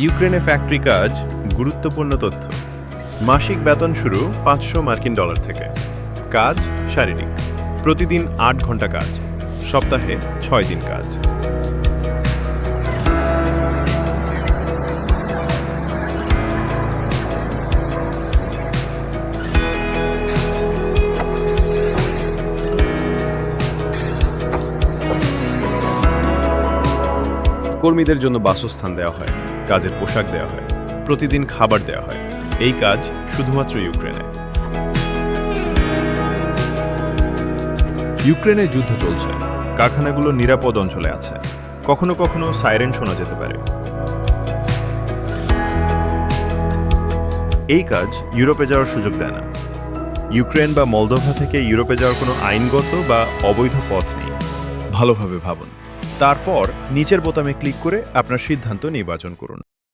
ইউক্রেনে ফ্যাক্টরি কাজ গুরুত্বপূর্ণ তথ্য। মাসিক বেতন শুরু $500 থেকে। কাজ শারীরিক, প্রতিদিন 8 ঘন্টা কাজ, সপ্তাহে 6 দিন কাজ। কর্মীদের জন্য বাসস্থান দেওয়া হয়, কাজের পোশাক দেওয়া হয়, প্রতিদিন খাবার দেওয়া হয়। এই কাজ শুধুমাত্র ইউক্রেনে। ইউক্রেনে যুদ্ধ চলছে, কারখানাগুলো নিরাপদ অঞ্চলে আছে। কখনো কখনো সাইরেন শোনা যেতে পারে। এই কাজ ইউরোপে যাওয়ার সুযোগ দেয় না। ইউক্রেন বা মলদোভা থেকে ইউরোপে যাওয়ার কোনো আইনগত বা অবৈধ পথ নেই। ভালোভাবে ভাবুন, তারপর নিচের বোতামে ক্লিক করে আপনার সিদ্ধান্ত নির্বাচন করুন।